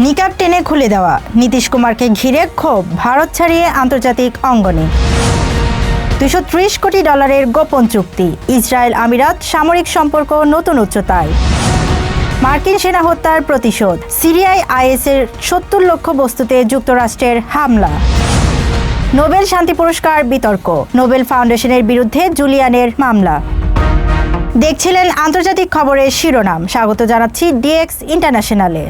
নিকাব টেনে খুলে দেওয়া, নীতিশ কুমারকে ঘিরে ক্ষোভ, ভারত ছাড়িয়ে আন্তর্জাতিক অঙ্গনে। 230 কোটি ডলারের গোপন চুক্তি, ইসরায়েল আমিরাত সামরিক সম্পর্ক নতুন উচ্চতায়। মার্কিন সেনা হত্যার প্রতিশোধ, সিরিয়ায় আইএসের 70 লক্ষ বস্তুতে যুক্তরাষ্ট্রের হামলা। নোবেল শান্তি পুরস্কার বিতর্ক, নোবেল ফাউন্ডেশনের বিরুদ্ধে জুলিয়ানের মামলা। দেখছিলেন আন্তর্জাতিক খবরের শিরোনাম। স্বাগত জানাচ্ছি ডিএক্স ইন্টারন্যাশনালে।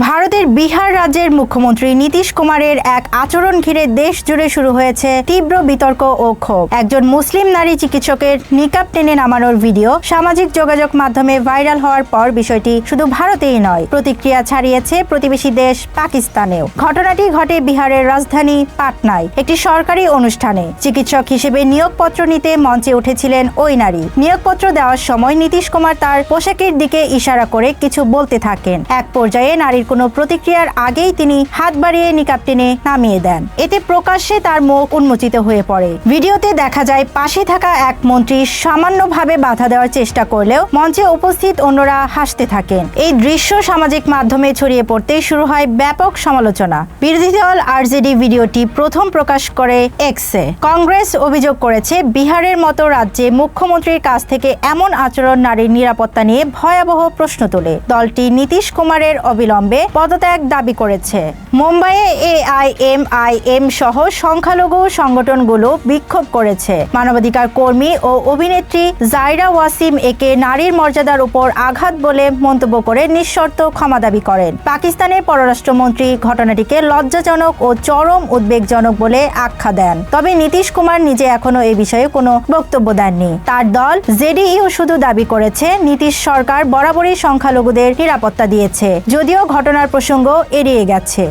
ভারতের বিহার রাজ্যের মুখ্যমন্ত্রী নীতিশ কুমারের এক আচরণ ঘিরে দেশ জুড়ে শুরু হয়েছে তীব্র বিতর্ক ও ক্ষোভ। একজন মুসলিম নারী চিকিৎসকের নিকাব টেনে নামানোর ভিডিও সামাজিক যোগাযোগ মাধ্যমে ভাইরাল হওয়ার পর বিষয়টি শুধু ভারতেই নয়, প্রতিক্রিয়া ছাড়িয়েছে প্রতিবেশী দেশ পাকিস্তানেও। ঘটনাটি ঘটে বিহারের রাজধানী পাটনায় একটি সরকারি অনুষ্ঠানে। চিকিৎসক হিসেবে নিয়োগপত্র নিতে মঞ্চে উঠেছিলেন ওই নারী। নিয়োগপত্র দেওয়ার সময় নীতিশ কুমার তার পোশাকের দিকে ইশারা করে কিছু বলতে থাকেন। এক পর্যায়ে নারীর কোনো প্রতিক্রিয়ার আগেই তিনি হাত বাড়িয়ে নিকাব টেনে নামিয়ে দেন। এতে প্রকাশ্যে তার মুখ উন্মোচিত হয়ে পড়ে। ভিডিওতে দেখা যায় পাশে থাকা এক মন্ত্রী সামান্যভাবে বাধা দেওয়ার চেষ্টা করলেও মঞ্চে উপস্থিত অন্যরা হাসতে থাকেন। এই দৃশ্য সামাজিক মাধ্যমে ছড়িয়ে পড়তেই শুরু হয় ব্যাপক সমালোচনা। বিরোধী দল আরজেডি ভিডিওটি প্রথম প্রকাশ করে এক্সে। কংগ্রেস অভিযোগ করেছে, বিহারের মতো রাজ্যে মুখ্যমন্ত্রীর কাছ থেকে এমন আচরণ নারীর নিরাপত্তা নিয়ে ভয়াবহ প্রশ্ন তোলে। দলটি নীতিশ কুমারের অবিলম্বে পদত্যাগ দাবি করেছে। মুম্বাইয়ে এআইএমআইএম সহ সংখ্যালঘু সংগঠনগুলো বিক্ষোভ করেছে। মানবাধিকার কর্মী ও অভিনেত্রী জাইরা ওয়াসিম একে নারীর মর্যাদার উপর আঘাত বলে মন্তব্য করে নিঃশর্ত ক্ষমা দাবি করেন। পাকিস্তানের পররাষ্ট্রমন্ত্রী ঘটনাটিকে লজ্জাজনক ও চরম উদ্বেগজনক বলে আখ্যা দেন। তবে নীতিশ কুমার নিজে এখনো এ বিষয়ে কোনো বক্তব্য দেননি। তার দল জেডিইউ শুধু দাবি করেছে, নীতিশ সরকার বরাবরই সংখ্যালঘুদের নিরাপত্তা দিয়েছে, যদিও ঘটনার প্রসঙ্গ এড়িয়ে গেছে।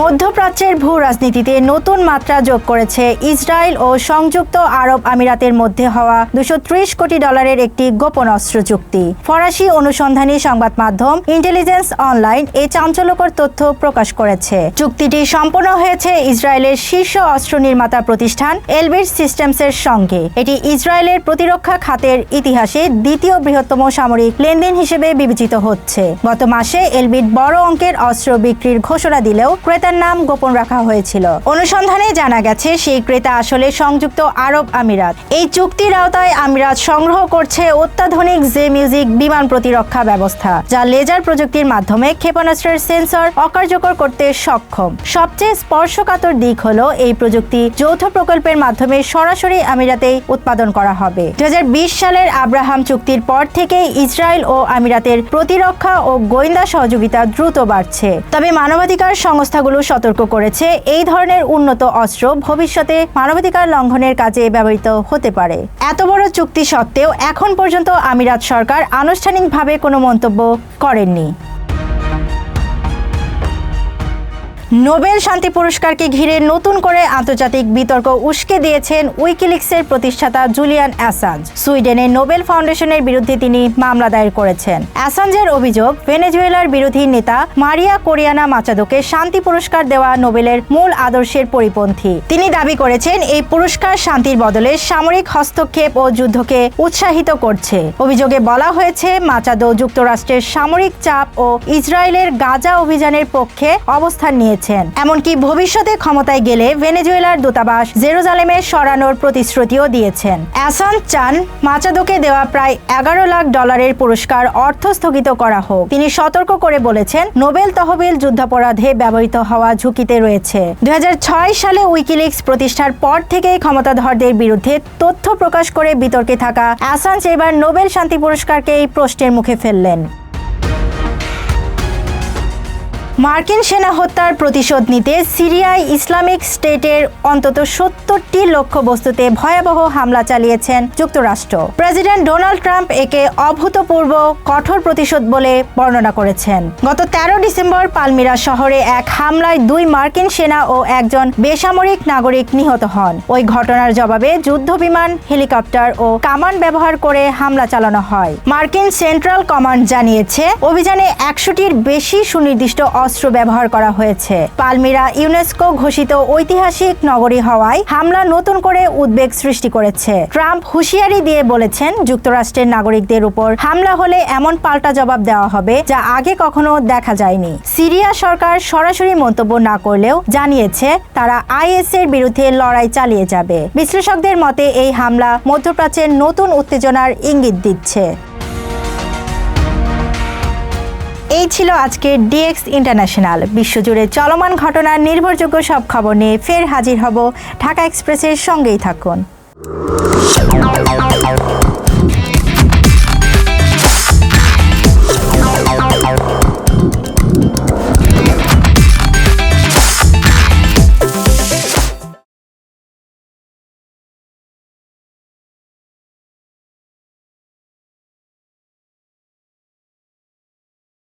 মধ্যপ্রাচ্যের ভূ রাজনীতিতে নতুন মাত্রা যোগ করেছে ইসরায়েল ও সংযুক্ত আরব আমিরাতের মধ্যে হওয়া 230 কোটি ডলারের একটি গোপন অস্ত্র চুক্তি। ফরাসি অনুসন্ধানী সংবাদ মাধ্যম ইন্টেলিজেন্স অনলাইন এই চাঞ্চল্যকর তথ্য প্রকাশ করেছে। চুক্তিটি সম্পন্ন হয়েছে ইসরায়েলের শীর্ষ অস্ত্র নির্মাতা প্রতিষ্ঠান এলবিট সিস্টেমসের সঙ্গে। এটি ইসরায়েলের প্রতিরক্ষা খাতের ইতিহাসে দ্বিতীয় বৃহত্তম সামরিক লেনদেন হিসেবে বিবেচিত হচ্ছে। গত মাসে এলবিট বড় অঙ্কের অস্ত্র বিক্রির ঘোষণা দিলেও ক্রেতার নাম গোপন রাখা হয়েছিল। অনুসন্ধানে জানা গেছে, সেই ক্রেতা আসলে সংযুক্ত আরব আমিরাত। এই চুক্তির আওতায় আমিরাত সংগ্রহ করছে অত্যাধুনিক জে মিউজিক বিমান প্রতিরক্ষা ব্যবস্থা, যা লেজার প্রযুক্তির মাধ্যমে ক্ষেপণাস্ত্রের সেন্সর অকার্যকর করতে সক্ষম। সবচেয়ে স্পর্শকাতর দিক হলো, এই প্রযুক্তি যৌথ প্রকল্পের মাধ্যমে সরাসরি আমিরাতেই উৎপাদন করা হবে। 2020 সালের আব্রাহাম চুক্তির পর থেকেই ইসরায়েল ও আমিরাতের প্রতিরক্ষা ও গোয়েন্দা সহযোগিতা দ্রুত বাড়ছে। তবে মানবাধিকার সংস্থাগুলো সতর্ক করেছে, এই ধরনের উন্নত অস্ত্র ভবিষ্যতে মানবাধিকার লঙ্ঘনের কাজে ব্যবহৃত হতে পারে। এত বড় চুক্তি সত্ত্বেও এখন পর্যন্ত আমিরাত সরকার আনুষ্ঠানিকভাবে কোনো মন্তব্য করেননি। নোবেল শান্তি পুরস্কারকে ঘিরে নতুন করে আন্তর্জাতিক বিতর্ক উস্কে দিয়েছেন উইকিলিক্সের প্রতিষ্ঠাতা জুলিয়ান অ্যাসাঞ্জ। সুইডেনের নোবেল ফাউন্ডেশনের বিরুদ্ধে তিনি মামলা দায়ের করেছেন। অ্যাসাঞ্জের অভিযোগ, ভেনেজুয়েলার বিরোধী নেতা মারিয়া কোরিয়ানা মাচাদোকে শান্তি পুরস্কার দেওয়া নোবেলের মূল আদর্শের পরিপন্থী। তিনি দাবি করেছেন, এই পুরস্কার শান্তির বদলে সামরিক হস্তক্ষেপ ও যুদ্ধকে উৎসাহিত করছে। অভিযোগে বলা হয়েছে, মাচাদো যুক্তরাষ্ট্রের সামরিক চাপ ও ইসরায়েলের গাজা অভিযানের পক্ষে অবস্থান নিয়েছে। এমনকি ভবিষ্যতে ক্ষমতায় গেলে ভেনেজুয়েলার দূতাবাস জেরুজালেমে সরানোর প্রতিশ্রুতিও দিয়েছেন। অ্যাসাঞ্জ চান মাচাদোকে দেওয়া প্রায় 11 লাখ ডলারের পুরস্কার অর্থ স্থগিত করা হোক। তিনি সতর্ক করে বলেছেন, নোবেল তহবিল যুদ্ধাপরাধে ব্যবহৃত হওয়া ঝুঁকিতে রয়েছে। 2006 সালে উইকিলিক্স প্রতিষ্ঠার পর থেকেই ক্ষমতাধরদের বিরুদ্ধে তথ্য প্রকাশ করে বিতর্কে থাকা অ্যাসাঞ্জ এবার নোবেল শান্তি পুরস্কারকে এই প্রশ্নের মুখে ফেললেন। মার্কিন সেনা হত্যার প্রতিশোধ নিতে সিরিয়ায় ইসলামিক স্টেটের অন্তত 70টি লক্ষ্য বস্তুতে ভয়াবহ হামলা চালিয়েছেন যুক্তরাষ্ট্র। প্রেসিডেন্ট ডোনাল্ড ট্রাম্প একে অভূতপূর্ব কঠোর প্রতিশোধ বলে বর্ণনা করেছেন। গত 13 ডিসেম্বর পালমিরা শহরে এক হামলায় 2 মার্কিন সেনা ও একজন বেসামরিক নাগরিক নিহত হন। ওই ঘটনার জবাবে যুদ্ধবিমান, হেলিকপ্টার ও কামান ব্যবহার করে হামলা চালানো হয়। মার্কিন সেন্ট্রাল কমান্ড জানিয়েছে, অভিযানে 100টির বেশি সুনির্দিষ্ট অস্ত্র ব্যবহার করা হয়েছে। পালমিরা ইউনেস্কো ঘোষিত ঐতিহাসিক নগরী হওয়ায় হামলা নতুন করে উদ্বেগ সৃষ্টি করেছে। ট্রাম্প হুঁশিয়ারি দিয়ে বলেছেন, যুক্তরাষ্ট্রের নাগরিকদের উপর হামলা হলে এমন পাল্টা জবাব দেওয়া হবে যা আগে কখনো দেখা যায়নি। সিরিয়া সরকার সরাসরি মন্তব্য না করলেও জানিয়েছে তারা আইএস এর বিরুদ্ধে লড়াই চালিয়ে যাবে। বিশ্লেষকদের মতে এই হামলা মধ্যপ্রাচ্যের নতুন উত্তেজনার ইঙ্গিত দিচ্ছে। এই ছিল আজকের ডিএক্স ইন্টারন্যাশনাল। বিশ্বজুড়ে চলমান ঘটনার নির্ভরযোগ্য সব খবর নিয়ে ফের হাজির হব। ঢাকা এক্সপ্রেসের সঙ্গেই থাকুন।